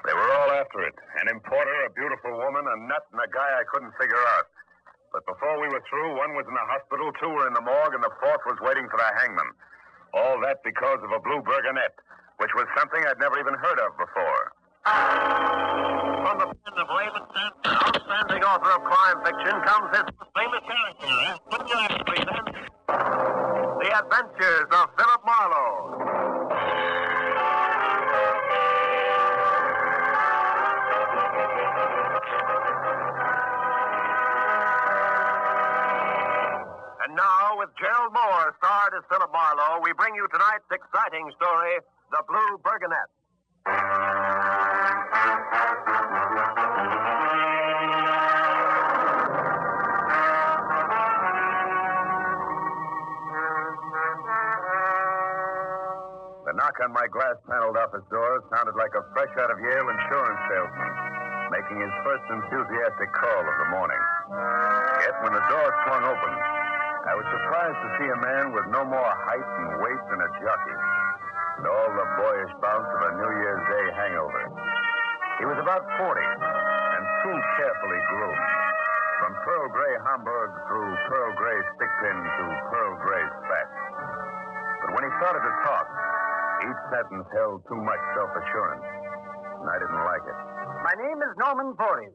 They were all after it. An importer, a beautiful woman, a nut, and a guy I couldn't figure out. But before we were through, one was in the hospital, two were in the morgue, and the fourth was waiting for the hangman. All that because of a Blue Burgonet, which was something I'd never even heard of before. From the pen of Raymond Chandler, outstanding author of crime fiction, comes his famous character, The Adventures of Philip Marlowe. And now, with Gerald Moore starred as Philip Marlowe, we bring you tonight's exciting story, The Blue Burgonet. The knock on my glass-paneled office door sounded like a fresh-out-of-Yale insurance salesman making his first enthusiastic call of the morning. Yet when the door swung open, I was surprised to see a man with no more height and weight than a jockey, and all the boyish bounce of a New Year's Day hangover. He was about 40, and too carefully groomed. From pearl gray Homburg through pearl gray stickpin to pearl gray spats. But when he started to talk, each sentence held too much self-assurance, and I didn't like it. My name is Norman Voorhees.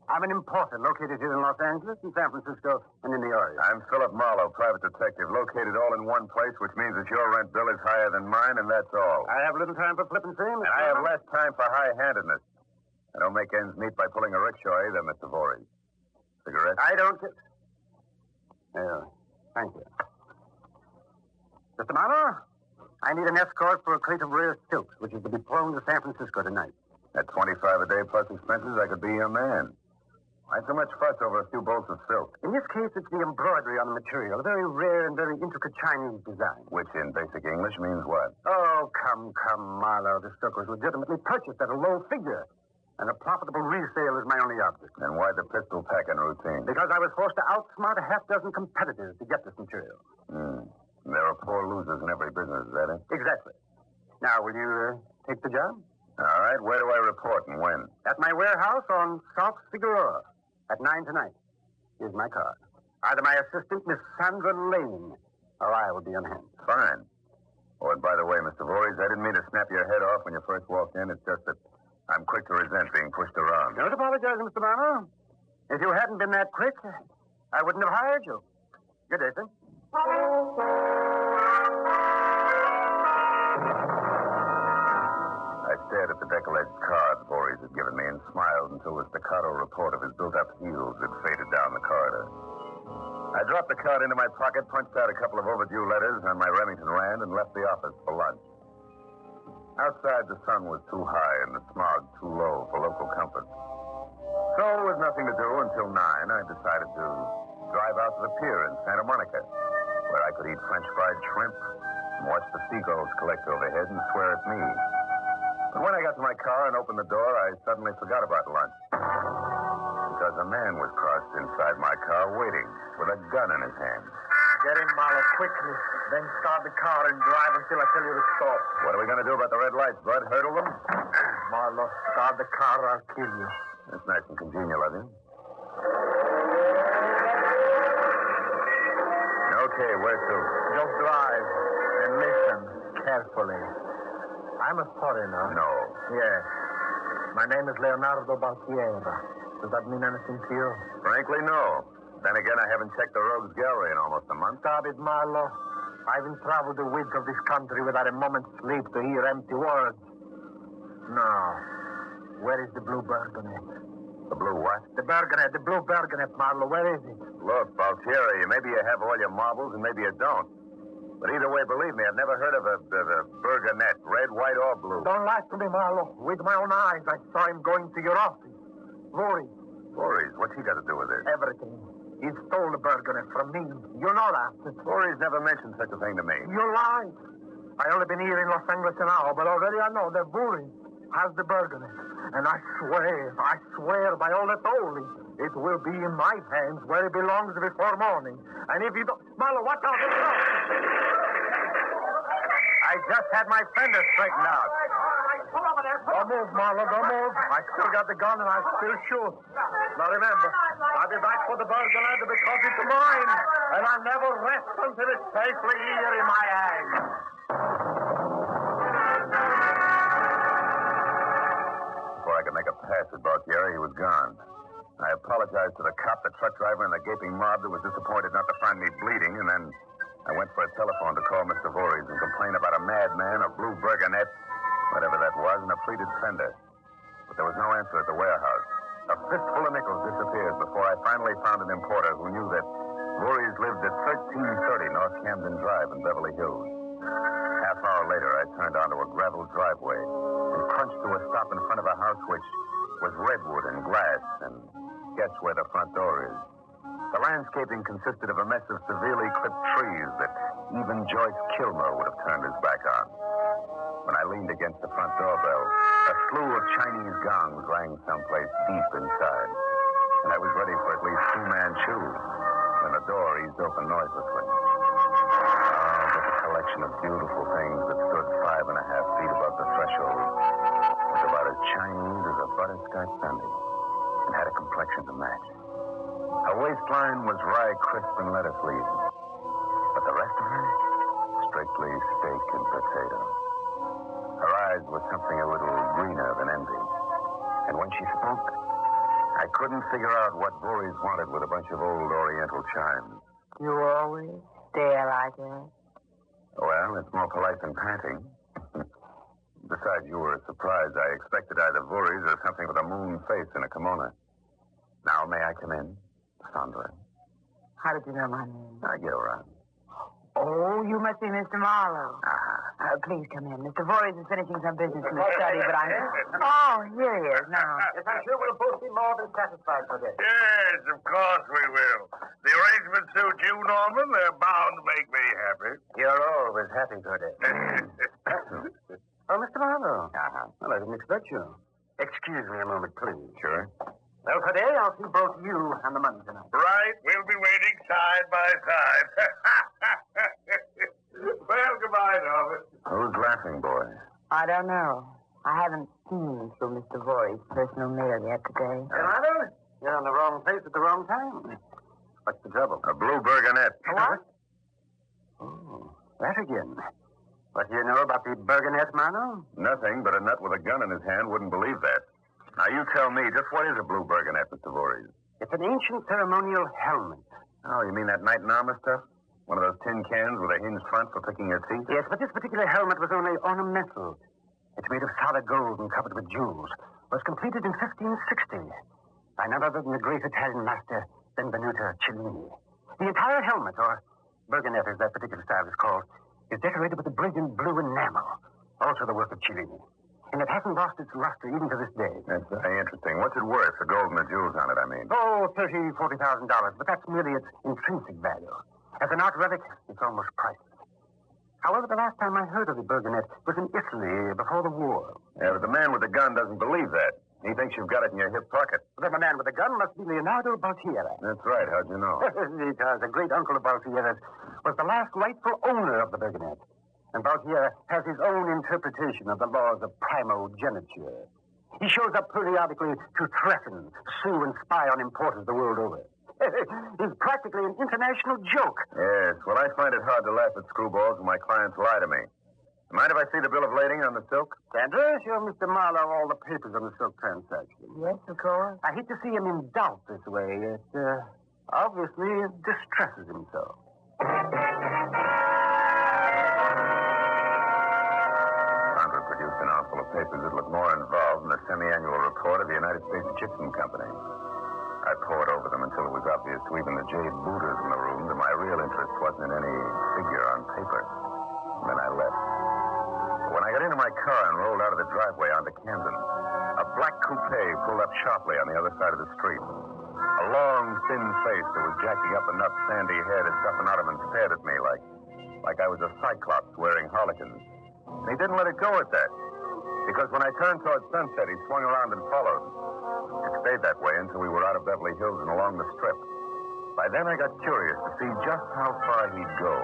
I'm an importer located here in Los Angeles, in San Francisco, and in the Orient. I'm Philip Marlowe, private detective, located all in one place, which means that your rent bill is higher than mine, and that's all. I have little time for flippancy, Mr. And I have less time for high-handedness. I don't make ends meet by pulling a rickshaw either, Mr. Voorhees. Cigarette? I don't... Thank you. Mr. Marlowe, I need an escort for a crate of rare silks, which is to be flown to San Francisco tonight. At $25 a day plus expenses, I could be your man. Why so much fuss over a few bolts of silk? In this case, it's the embroidery on the material, a very rare and very intricate Chinese design. Which in basic English means what? Oh, come, Marlowe. The silk was legitimately purchased at a low figure, and a profitable resale is my only object. And why the pistol packing routine? Because I was forced to outsmart a half-dozen competitors to get this material. There are poor losers in every business, is that it? Exactly. Now, will you take the job? All right. Where do I report and when? At my warehouse on South Figueroa at 9 tonight. Here's my card. Either my assistant, Miss Sandra Lane, or I will be on hand. Fine. Oh, and by the way, Mr. Voorhees, I didn't mean to snap your head off when you first walked in. It's just that I'm quick to resent being pushed around. Don't apologize, Mr. Marlowe. If you hadn't been that quick, I wouldn't have hired you. Good day, sir. I stared at the decollete card Voorhees had given me and smiled until the staccato report of his built-up heels had faded down the corridor. I dropped the card into my pocket, punched out a couple of overdue letters on my Remington Rand, and left the office for lunch. Outside, the sun was too high and the smog too low for local comfort. So, with nothing to do until 9, I decided to drive out to the pier in Santa Monica, where I could eat French fried shrimp and watch the seagulls collect overhead and swear at me. But when I got to my car and opened the door, I suddenly forgot about lunch. Because a man was crossed inside my car waiting with a gun in his hand. Get in, Marlowe, quickly. Then start the car and drive until I tell you to stop. What are we going to do about the red lights, Bud? Hurdle them? Marlowe, start the car or I'll kill you. That's nice and congenial of you. Okay, where to? Just drive and listen carefully. I'm a foreigner. No. Yes. My name is Leonardo Baltiera. Does that mean anything to you? Frankly, no. Then again, I haven't checked the Rogues Gallery in almost a month. Stop it, Marlowe. I haven't traveled the width of this country without a moment's sleep to hear empty words. Now, where is the Blue Burgonet? The blue what? The Blue Burgonet, Marlowe. Where is it? Look, Baltieri, maybe you have all your marbles and maybe you don't. But either way, believe me, I've never heard of a Burgonet, red, white, or blue. Don't lie to me, Marlowe. With my own eyes, I saw him going to your office. Voorhees, what's he got to do with it? Everything. He stole the Burgonet from me. You know that. Voorhees never mentioned such a thing to me. You lied. I only been here in Los Angeles an hour, but already I know that Voorhees has the Burgonet. And I swear by all that's holy, it will be in my hands where it belongs before morning. And if you don't... Marlowe, watch out. I just had my fender straightened out. Pull over there. Don't move, Marlowe. Don't move. I still got the gun and I still shoot. Now remember, I'll be back for the Burgonet because it's mine. And I'll never rest until it's safely here in my hands. Before I could make a pass at Baltieri, he was gone. I apologized to the cop, the truck driver, and the gaping mob that was disappointed not to find me bleeding, and then I went for a telephone to call Mr. Voorhees and complain about a madman, a Blue Burgonet, whatever that was, and a pleated fender. But there was no answer at the warehouse. A fistful of nickels disappeared before I finally found an importer who knew that Voorhees lived at 1330 North Camden Drive in Beverly Hills. Half hour later, I turned onto a gravel driveway and crunched to a stop in front of a house which was redwood and glass, and guess where the front door is. The landscaping consisted of a mess of severely clipped trees that even Joyce Kilmer would have turned his back on. When I leaned against the front doorbell, a slew of Chinese gongs rang someplace deep inside, and I was ready for at least 2 Manchus when the door eased open noiselessly. Oh, but the collection of beautiful things that stood 5.5 feet above the threshold was about as Chinese as a butterscotch sundae and had a complexion to match. Her waistline was rye crisp and lettuce leaves, but the rest of her, strictly steak and potato. Her eyes were something a little greener than envy, and when she spoke, I couldn't figure out what Voorhees wanted with a bunch of old Oriental chimes. You always stare like that? Well, it's more polite than panting. Besides, you were surprised. I expected either Voorhees or something with a moon face and a kimono. Now, may I come in? Sandra. How did you know my name? I get around. Oh, you must be Mr. Marlowe. Please come in. Mr. Voorhees is finishing some business in the study, but I'm... Oh, here he is now. Yes, I'm sure we'll both be more than satisfied for this. Yes, of course we will. The arrangement suits you, Norman. They're bound to make me happy. You're always happy, Goody. Oh, Mr. Marlowe. Well, I didn't expect you. Excuse me a moment, please. Sure. Well, today I'll see both you and the money tonight. Right, we'll be waiting side by side. Well, goodbye, Norman. Who's laughing, boy? I don't know. I haven't seen through Mr. Voorhees' personal mail yet today. Marlowe, you're in the wrong place at the wrong time. What's the trouble? A Blue Burgonet. What? Oh, that again. What do you know about the Burgonet, Marlowe? Nothing, but a nut with a gun in his hand wouldn't believe that. Now, you tell me, just what is a Blue Burgonet, Mr. Voorhees? It's an ancient ceremonial helmet. Oh, you mean that knight in armor stuff? One of those tin cans with a hinged front for picking your teeth? Yes, but this particular helmet was only ornamental. It's made of solid gold and covered with jewels. Was completed in 1560 by none other than the great Italian master, Benvenuto Cellini. The entire helmet, or Burgonet as that particular style is called, is decorated with a brilliant blue enamel, also the work of Cellini. And it hasn't lost its luster even to this day. That's very interesting. What's it worth, the gold and the jewels on it, I mean? Oh, $30,000, $40,000, but that's merely its intrinsic value. As an art relic, it's almost priceless. However, the last time I heard of the Burgonet was in Italy before the war. Yeah, but the man with the gun doesn't believe that. He thinks you've got it in your hip pocket. Then the man with the gun must be Leonardo Baltiera. That's right. How'd you know? Because the great uncle of Baltiera's was the last rightful owner of the Burgonet. And Baltiera has his own interpretation of the laws of primogeniture. He shows up periodically to threaten, sue, and spy on importers the world over. He's practically an international joke. Yes, well, I find it hard to laugh at screwballs when my clients lie to me. Mind if I see the bill of lading on the silk? Sandra, show Mr. Marlowe all the papers on the silk transaction. Yes, of course. I hate to see him in doubt this way. It obviously distresses him so. Sandra produced an armful of papers that looked more involved than the semi-annual report of the United States Gypsum Company. I pored over them until it was obvious to even the jade Buddhas in the room that my real interest wasn't in any figure on paper. And then I left. When I got into my car and rolled out of the driveway onto Camden, a black coupe pulled up sharply on the other side of the street. A long, thin face that was jacking up enough sandy hair to stuff an ottoman stared at me like I was a cyclops wearing harlequins. And he didn't let it go at that, because when I turned towards sunset, he swung around and followed. It stayed that way until we were out of Beverly Hills and along the strip. By then, I got curious to see just how far he'd go.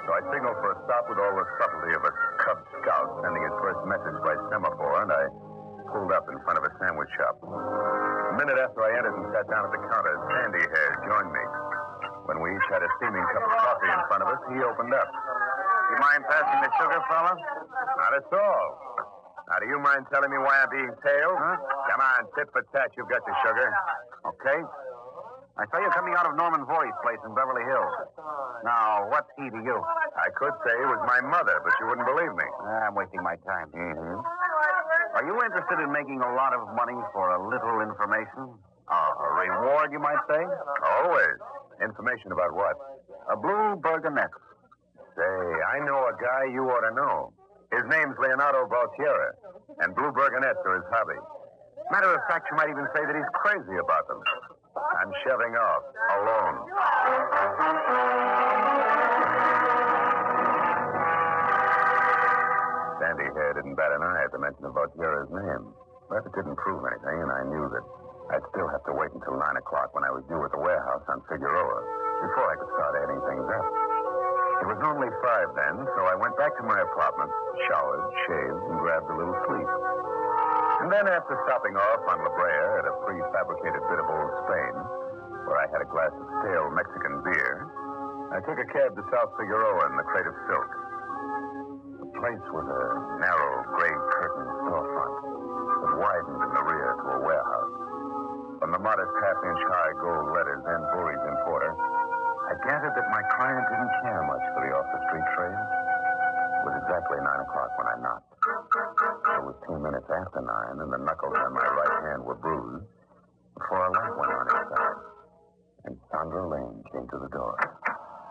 So I signaled for a stop with all the subtlety of a Cub Scout sending his first message by semaphore, and I pulled up in front of a sandwich shop. A minute after I entered and sat down at the counter, Sandy Hair joined me. When we each had a steaming cup of coffee in front of us, he opened up. You mind passing the sugar, fella? Not at all. Now, do you mind telling me why I'm being tailed? Huh? Come on, tit for tat, you've got your sugar. Okay. I saw you coming out of Norman Voorhees' place in Beverly Hills. Now, what's he to you? I could say it was my mother, but you wouldn't believe me. I'm wasting my time. Mm-hmm. Are you interested in making a lot of money for a little information? A reward, you might say? Always. Information about what? A Blue Burgonet. Say, I know a guy you ought to know. His name's Leonardo Baltiera, and Blue Burgonets are his hobby. Matter of fact, you might even say that he's crazy about them. I'm shoving off, alone. Sandy Hair didn't bat an eye at the mention of Baltiera's name. But it didn't prove anything, and I knew that I'd still have to wait until 9 o'clock when I was due at the warehouse on Figueroa before I could start adding things up. It was only 5 then, so I went back to my apartment, showered, shaved, and grabbed a little sleep. And then after stopping off on La Brea at a prefabricated bit of old Spain, where I had a glass of stale Mexican beer, I took a cab to South Figueroa in the Crate of Silk. The place was a narrow, gray curtain storefront that widened in the rear to a warehouse. From the modest half-inch high gold letters and Voorhees Importer, I gathered that my client didn't care much for the off-the-street trade. It was exactly 9 o'clock when I knocked. It was 2 minutes after 9, and the knuckles on my right hand were bruised before a light went on inside. And Sandra Lane came to the door.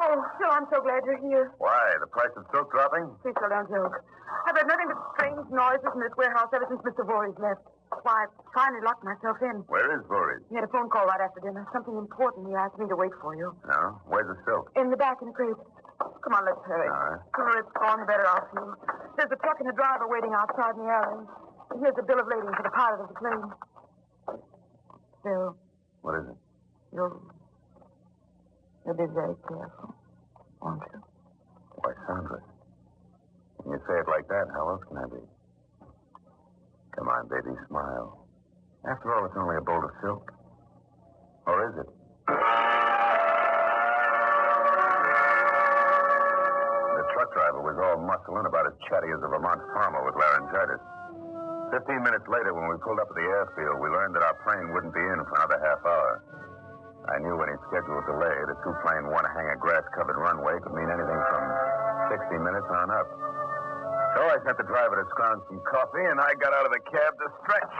Oh, Phil, I'm so glad you're here. Why? The price of silk dropping? Please, Phil, don't joke. I've heard nothing but strange noises in this warehouse ever since Mr. Voorhees left. Why, I finally locked myself in. Where is Voorhees? He had a phone call right after dinner. Something important. He asked me to wait for you. No? Where's the silk? In the back in the crate. Come on, let's hurry. All right. The sooner it's gone, the better I'll feel. There's a truck and a driver waiting outside in the alley. Here's the bill of lading for the pilot of the plane. Phil, What is it? you'll be very careful, won't you? Why, Sandra. When you say it like that, how else can I be? Come on, baby, smile. After all, it's only a bolt of silk. Or is it? The truck driver was all muscle and about as chatty as a Vermont farmer with laryngitis. 15 minutes later, when we pulled up at the airfield, we learned that our plane wouldn't be in for another half hour. I knew any scheduled delay, the two-plane, one-hanger, grass-covered runway could mean anything from 60 minutes on up. So I sent the driver to scrounge some coffee, and I got out of the cab to stretch.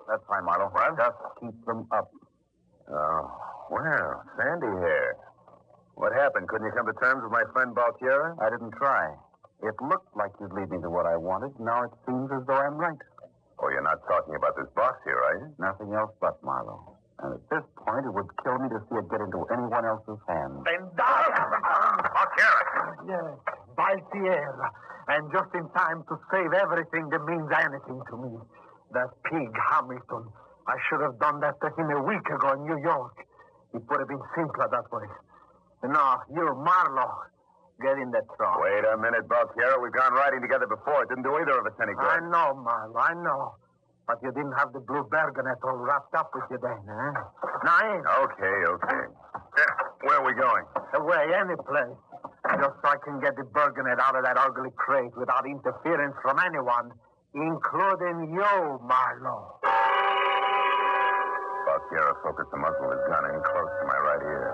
That's fine, Marlowe. What? Just keep them up. Oh, well, Sandy Hair. What happened? Couldn't you come to terms with my friend Baltiera? I didn't try. It looked like you'd lead me to what I wanted. Now it seems as though I'm right. Oh, you're not talking about this box here, are you? Nothing else but Marlowe. And at this point, it would kill me to see it get into anyone else's hands. Then die! Baltiera! Yes, Baltiera. And just in time to save everything that means anything to me. That pig, Hamilton. I should have done that to him a week ago in New York. It would have been simpler that way. No, you, Marlowe, get in that truck. Wait a minute, Baltiera. We've gone riding together before. It didn't do either of us any good. I know, Marlowe, I know. But you didn't have the Blue Burgonet all wrapped up with you then, eh? Now, Okay. Where are we going? away, any place. Just so I can get the Burgonet out of that ugly crate without interference from anyone, including you, Marlowe. Baltiera focused the muzzle of his gun in close to my right ear.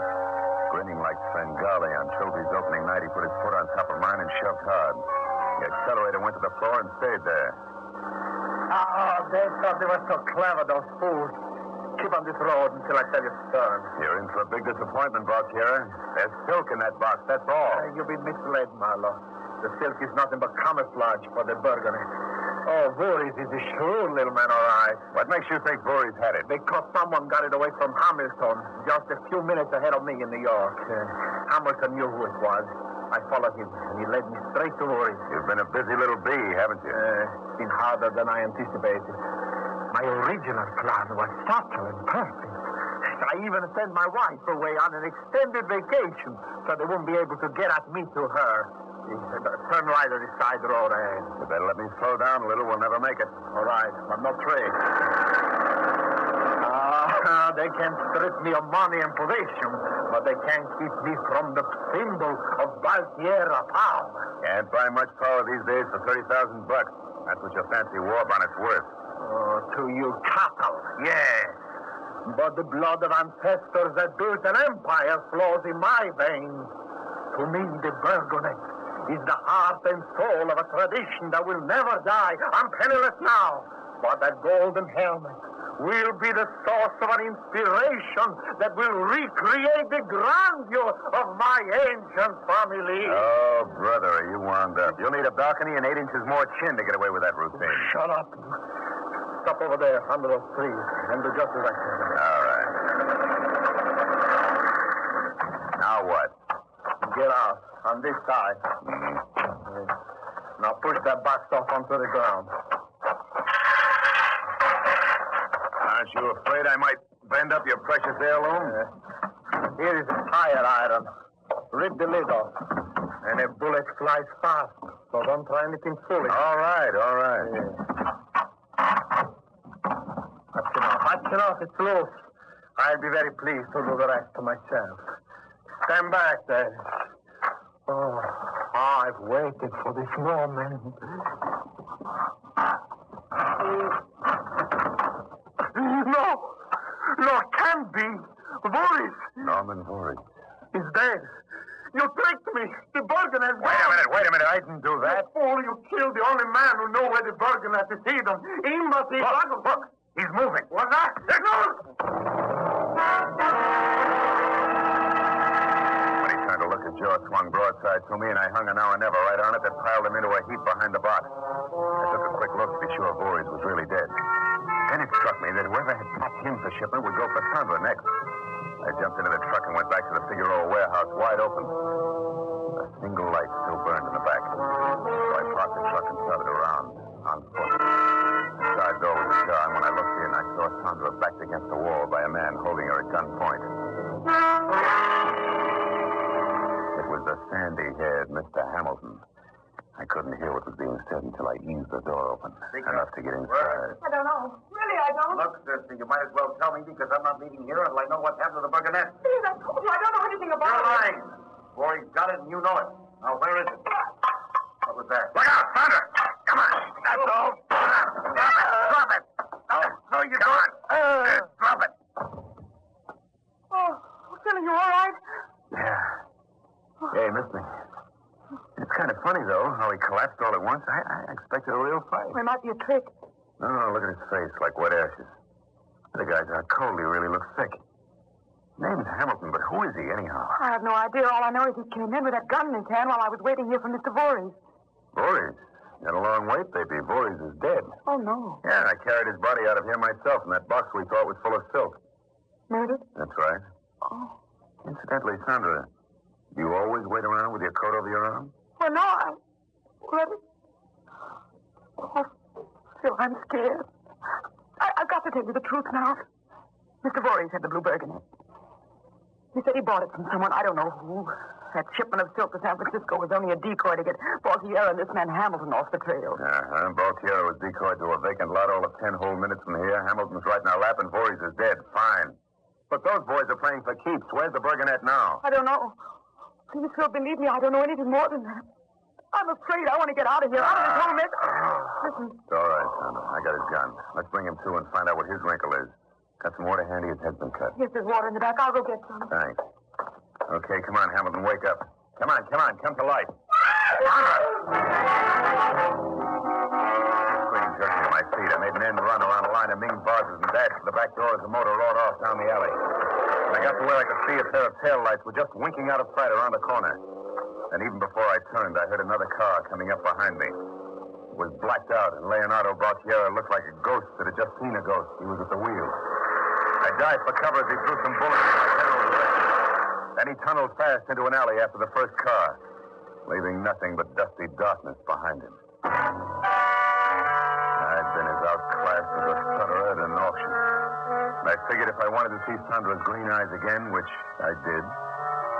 Grinning like Svengali on Trophy's opening night, he put his foot on top of mine and shoved hard. The accelerator went to the floor and stayed there. Oh, they thought they were so clever, those fools. Keep on this road until I tell you to turn. You're in for a big disappointment, Baltiera. There's silk in that box, that's all. You've been misled, Marlowe. The silk is nothing but camouflage for the Burgonet. Oh, Voorhees is a shrewd little man, all right. What makes you think Voorhees had it? Because someone got it away from Hamilton just a few minutes ahead of me in New York. Hamilton knew who it was. I followed him, and he led me straight to Voorhees. You've been a busy little bee, haven't you? It's been harder than I anticipated. My original plan was subtle and perfect. I even sent my wife away on an extended vacation so they won't be able to get at me to her. Turn right on the side road ahead. You better let me slow down a little. We'll never make it. All right, I'm not afraid. They can strip me of money and position, but they can't keep me from the symbol of Valtierra power. Can't buy much power these days for $30,000. That's what your fancy war bonnet's worth. Oh, to you cattle, yes. But the blood of ancestors that built an empire flows in my veins. To me, the Burgonet is the heart and soul of a tradition that will never die. I'm penniless now, but that golden helmet will be the source of an inspiration that will recreate the grandeur of my ancient family. Oh, brother, are you wound up? You'll need a balcony and 8 inches more chin to get away with that routine. Shut up. Stop over there under those trees and do just as I say. All right. Now what? Get out on this side. Now push that box off onto the ground. Aren't you afraid I might bend up your precious heirloom? Here is a tire iron. Rip the lid off. And a bullet flies fast, so don't try anything foolish. All right, all right. That's enough. It's loose. I'll be very pleased to do the rest to myself. Stand back there. Oh, I've waited for this moment. No, it can't be. Boris. Norman Voorhees. He's dead. You tricked me. The Burgonet. Wait a minute. I didn't do that. You fool, you killed the only man who knew where the Burgonet is hidden. He must be... Look. He's moving. What's that? When he turned to look, his jaw swung broadside to me, and I hung a now and never right on it that piled him into a heap behind the box. I took a quick look to be sure Voorhees was really dead. Then it struck me that whoever had packed him for shipment would go for Sandra next. I jumped into the truck and went back to the Figueroa warehouse, wide open. A single light still burned in the back. So I parked the truck and started around, on foot. The side door was ajar, and when I looked in, I saw Sandra backed against the wall by a man holding her at gunpoint. It was the sandy-haired Mr. Hamilton. I couldn't hear what was being said until I eased the door open. Enough to get inside. I don't know. Really, I don't. Look, sister, you might as well tell me because I'm not leaving here until I know what's happened to the Burgonet. Please, I told you, I don't know anything about You're it. lying. Boy, got it and you know it. Now, where is it? What was that? Look out, Sandra! Come on! That's all! Drop it! No, you don't! Drop it! Oh, Philly, you all right? Yeah. Yeah, he missed me. It's kind of funny, though, how he collapsed all at once. I expected a real fight. Well, it might be a trick. No, look at his face, like wet ashes. The guy's out cold. He really looks sick. Name's Hamilton, but who is he, anyhow? I have no idea. All I know is he came in with that gun in his hand while I was waiting here for Mr. Voorhees. Voorhees? Got a long wait, baby. Voorhees is dead. Oh, no. Yeah, I carried his body out of here myself in that box we thought was full of silk. Murdered? That's right. Oh. Incidentally, Sandra, do you always wait around with your coat over your arm? Well, no, Oh, Phil, I'm scared. I've got to tell you the truth now. Mr. Voorhees had the Blue Burgonet. He said he bought it from someone, I don't know who. That shipment of silk to San Francisco was only a decoy to get Baltier and this man Hamilton off the trail. Baltier was decoyed to a vacant lot all of 10 whole minutes from here. Hamilton's right in our lap and Voorhees is dead. Fine. But those boys are playing for keeps. Where's the Burgonet now? I don't know. Please, Phil, believe me, I don't know anything more than that. I'm afraid I want to get out of here, out of this whole mess. Listen. It's all right, Sandra. I got his gun. Let's bring him to and find out what his wrinkle is. Got some water handy? His head's been cut. Yes, there's water in the back. I'll go get some. Thanks. Okay, come on, Hamilton. Wake up. Come on. Come to life. Scream jerking to my feet. I made an end run around a line of Ming vases and dashed to the back door as the motor roared off down the alley. When I got to where I could see a pair of tail lights were just winking out of sight around the corner. And even before I turned, I heard another car coming up behind me. It was blacked out, and Leonardo Baltiera looked like a ghost that had just seen a ghost. He was at the wheel. I dived for cover as he threw some bullets in my general direction. Then he tunneled fast into an alley after the first car, leaving nothing but dusty darkness behind him. I'd been as outclassed as a stutterer at an auction. And I figured if I wanted wanted to see Sandra's green eyes again, which I did,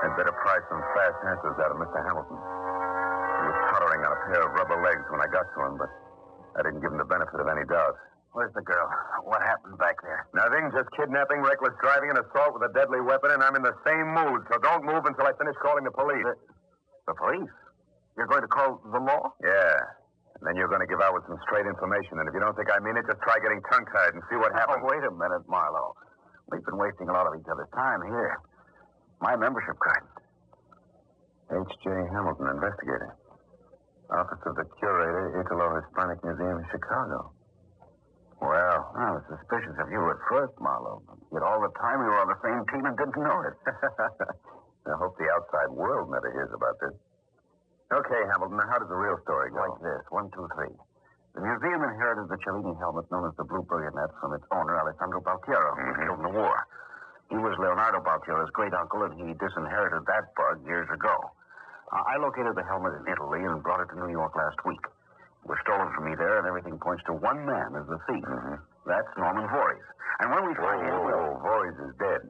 I'd better pry some fast answers out of Mr. Hamilton. He was tottering on a pair of rubber legs when I got to him, but I didn't give him the benefit of any doubt. Where's the girl? What happened back there? Nothing, just kidnapping, reckless driving, and assault with a deadly weapon, and I'm in the same mood, so don't move until I finish calling the police. The police? You're going to call the law? Yeah. And then you're going to give out with some straight information, and if you don't think I mean it, just try getting tongue-tied and see what happens. Oh, wait a minute, Marlowe. We've been wasting a lot of each other's time here. My membership card. H.J. Hamilton, investigator. Office of the Curator, Italo-Hispanic Museum, Chicago. Well, I was suspicious of you at first, Marlowe. Yet all the time we were on the same team and didn't know it. I hope the outside world never hears about this. Okay, Hamilton, now how does the real story go? Like this, 1, 2, 3. The museum inherited the Cellini helmet known as the Blue Burgonet from its owner, Alessandro Baltiero, who was killed in the war. He was Leonardo Baltiero's great-uncle, and he disinherited that bug years ago. I located the helmet in Italy and brought it to New York last week. It was stolen from me there, and everything points to one man as the thief. That's Norman Voorhees. And when we find him... Voorhees is dead.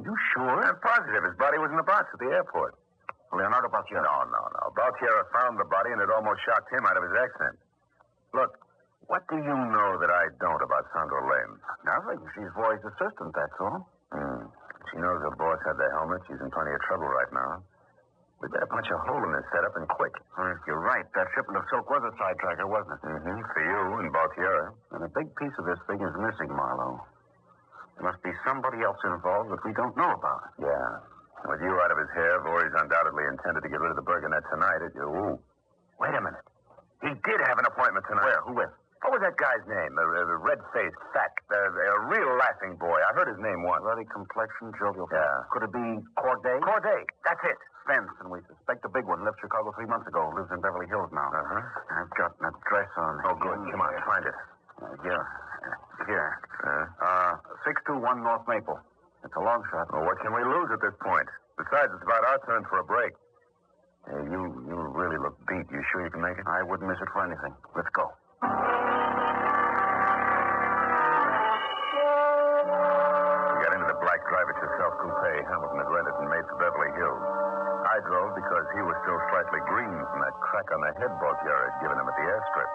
You sure? I'm positive. His body was in the box at the airport. Leonardo Baltiero. No. Baltiero found the body, and it almost shocked him out of his accent. Look, what do you know that I don't about Sandra Lane? Nothing. She's Voorhees' assistant, that's all. She knows her boss had the helmet. She's in plenty of trouble right now. We better punch a hole in this setup and quick. You're right. That shipment of silk was a sidetracker, wasn't it? For you and Baltiero. And a big piece of this thing is missing, Marlowe. There must be somebody else involved that we don't know about. Yeah. With you out of his hair, Voorhees undoubtedly intended to get rid of the Burgonet tonight at your... Ooh. Wait a minute. He did have an appointment tonight. Where? Who with? What was that guy's name? The red-faced, fat, a real laughing boy. I heard his name once. Ruddy complexion, jovial. Yeah. Could it be Corday? Corday. That's it. Spence, and we suspect the big one. Left Chicago 3 months ago. Lives in Beverly Hills now. I've got an address on... Oh, good. Come on, find it. Here. 621 North Maple. It's a long shot. Well, what can we lose at this point? Besides, it's about our turn for a break. Hey, you really look beat. You sure you can make it? I wouldn't miss it for anything. Let's go. We got into the black drive-it-yourself coupe Hamilton had rented and made for Beverly Hills. I drove because he was still slightly green from that crack on the head Baltiero had given him at the airstrip.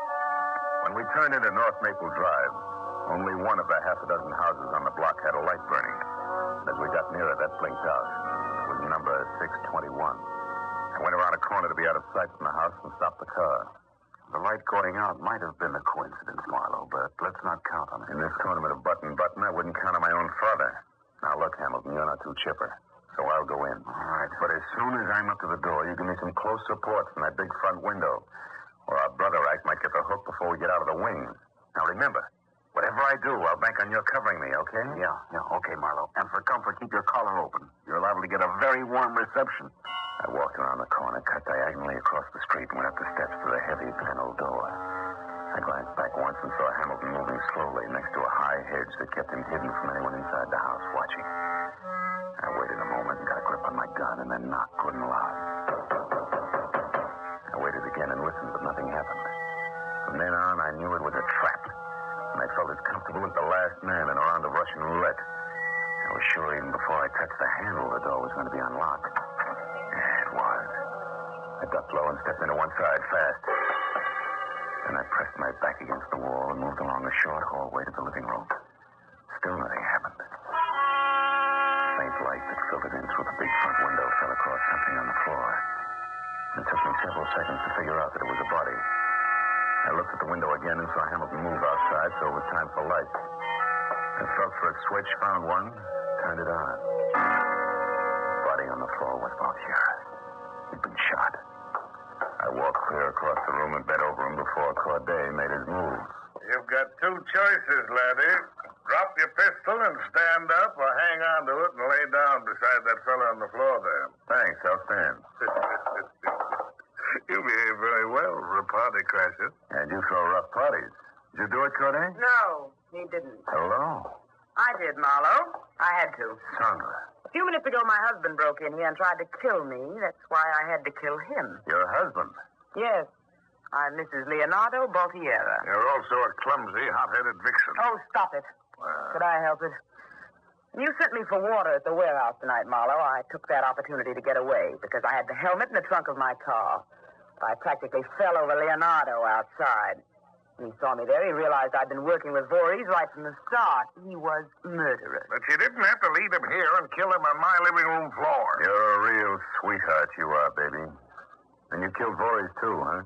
When we turned into North Maple Drive, only one of the half a dozen houses on the block had a light burning. As we got nearer, that blinked out. It was number 621. I went around a corner to be out of sight from the house and stopped the car. The light going out might have been a coincidence, Marlowe, but let's not count on it. In this tournament of button, I wouldn't count on my own father. Now, look, Hamilton, you're not too chipper, so I'll go in. All right. But as soon as I'm up to the door, you give me some close support from that big front window, or our brother act might get the hook before we get out of the wings. Now, remember, whatever I do, I'll bank on your covering me, okay? Yeah, okay, Marlowe. And for comfort, keep your collar open. You're liable to get a very warm reception. I walked around the corner, cut diagonally across the street, and went up the steps to the heavy panel door. I glanced back once and saw Hamilton moving slowly next to a high hedge that kept him hidden from anyone inside the house watching. I waited a moment and got a grip on my gun and then knocked good and loud. I waited again and listened, but nothing happened. From then on, I knew it was a trap, and I felt as comfortable as the last man in a round of Russian roulette. I was sure even before I touched the handle, the door was going to be unlocked. It was. I ducked low and stepped into one side fast. Then I pressed my back against the wall and moved along a short hallway to the living room. Still nothing happened. Faint light that filtered in through the big front window fell across something on the floor. It took me several seconds to figure out that it was a body. I looked at the window again and saw Hamilton move outside, so it was time for light. I felt for a switch, found one, turned it on. The body on the floor was Baltiero. He'd been shot. I walked clear across the room and bent over him before Corday made his move. You've got two choices, laddie. Drop your pistol and stand up, or hang on to it and lay down beside that fella on the floor there. Thanks, I'll stand. You behave very well for a party crasher. And you throw rough parties. Did you do it, Corday? No, he didn't. Hello. I did, Marlowe. I had to. Sandra. A few minutes ago, my husband broke in here and tried to kill me. That's why I had to kill him. Your husband? Yes. I'm Mrs. Leonardo Baltiero. You're also a clumsy, hot-headed vixen. Oh, stop it. Could I help it? When you sent me for water at the warehouse tonight, Marlowe, I took that opportunity to get away because I had the helmet in the trunk of my car. I practically fell over Leonardo outside. When he saw me there, he realized I'd been working with Voorhees right from the start. He was murderous. But you didn't have to leave him here and kill him on my living room floor. You're a real sweetheart, you are, baby. And you killed Voorhees, too, huh?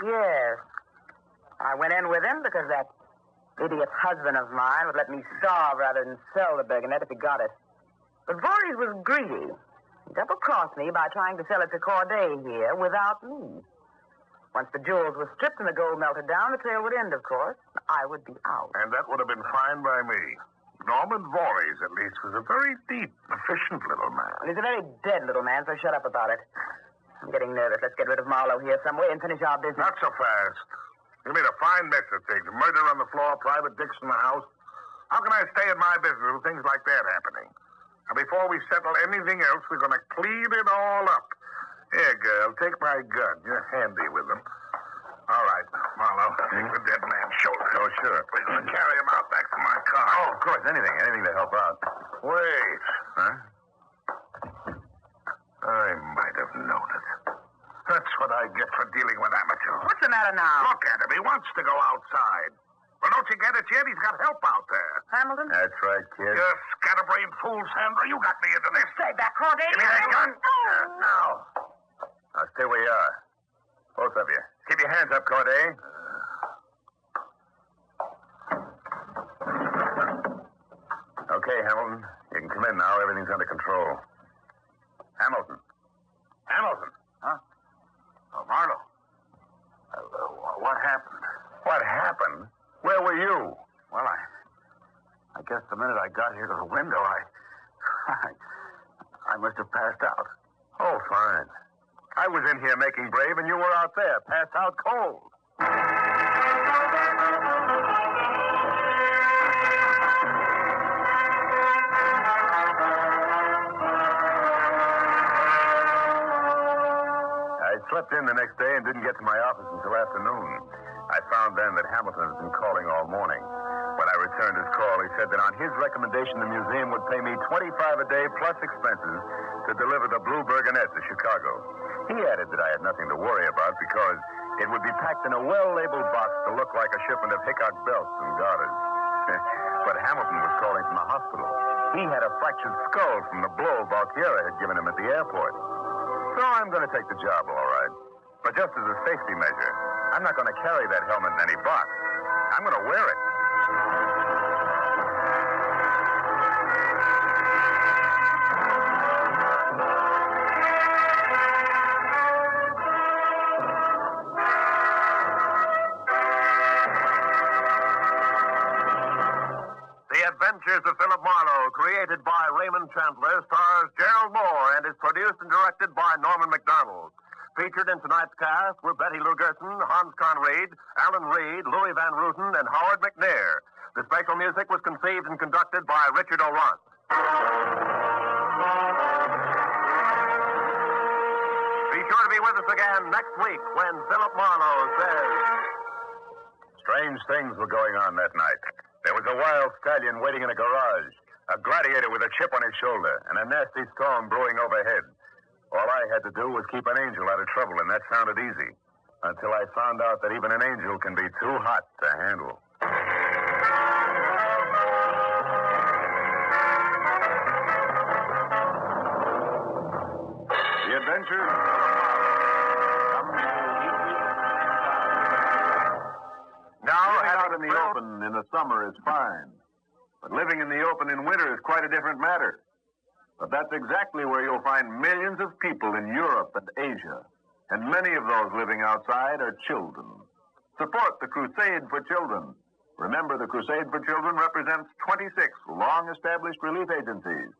Yes. I went in with him because that idiot husband of mine would let me starve rather than sell the Burgonet if he got it. But Voorhees was greedy. He double-crossed me by trying to sell it to Corday here without me. Once the jewels were stripped and the gold melted down, the trail would end, of course. I would be out. And that would have been fine by me. Norman Voorhees, at least, was a very deep, efficient little man. Well, he's a very dead little man, so shut up about it. I'm getting nervous. Let's get rid of Marlowe here some way and finish our business. Not so fast. You made a fine mess of things. Murder on the floor, private dicks in the house. How can I stay in my business with things like that happening? And before we settle anything else, we're going to clean it all up. Here, girl, take my gun. You're handy with them. All right, Marlowe, take the dead man's shoulder. Oh, sure. We're going to carry him out back to my car. Oh, of course, anything to help out. Wait. Huh? I might have known it. That's what I get for dealing with amateurs. What's the matter now? Look at him. He wants to go outside. Well, don't you get it yet? He's got help out there. Hamilton? That's right, kid. You scatterbrained fool, Sandra. You got me into this. Stay back, Corday. Give me that gun. Now. Now, stay where you are. Both of you. Keep your hands up, Corday. Okay, Hamilton. You can come in now. Everything's under control. Hamilton. Hamilton? Huh? Oh, Marlowe. What happened? What happened? Where were you? Well, I guess the minute I got here to the window, I must have passed out. Oh, fine. I was in here making brave, and you were out there, passed out cold. I slept in the next day and didn't get to my office until afternoon. I found then that Hamilton had been calling all morning. When I returned his call, he said that on his recommendation, the museum would pay me $25 a day plus expenses to deliver the Blue Burgonet to Chicago. He added that I had nothing to worry about because it would be packed in a well-labeled box to look like a shipment of Hickok belts and garters. But Hamilton was calling from the hospital. He had a fractured skull from the blow Valtiera had given him at the airport. So I'm going to take the job, all right. But just as a safety measure, I'm not going to carry that helmet in any box. I'm going to wear it. The Adventures of Philip Marlowe, created by Raymond Chandler, stars Gerald Moore and is produced and directed by Norman McDonald. Featured in tonight's cast were Betty Lou Gerson, Hans Conried, Alan Reed, Louis Van Rooten, and Howard McNair. The special music was conceived and conducted by Richard O'Ront. Be sure to be with us again next week when Philip Marlowe says... Strange things were going on that night. There was a wild stallion waiting in a garage, a gladiator with a chip on his shoulder, and a nasty storm brewing overhead. All I had to do was keep an angel out of trouble, and that sounded easy. Until I found out that even an angel can be too hot to handle. The Adventures of Now, living out in the open in the summer is fine. But living in the open in winter is quite a different matter. But that's exactly where you'll find millions of people in Europe and Asia. And many of those living outside are children. Support the Crusade for Children. Remember, the Crusade for Children represents 26 long-established relief agencies.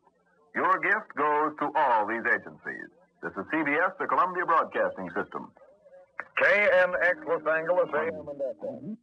Your gift goes to all these agencies. This is CBS, the Columbia Broadcasting System. KNX Los Angeles AM and FM.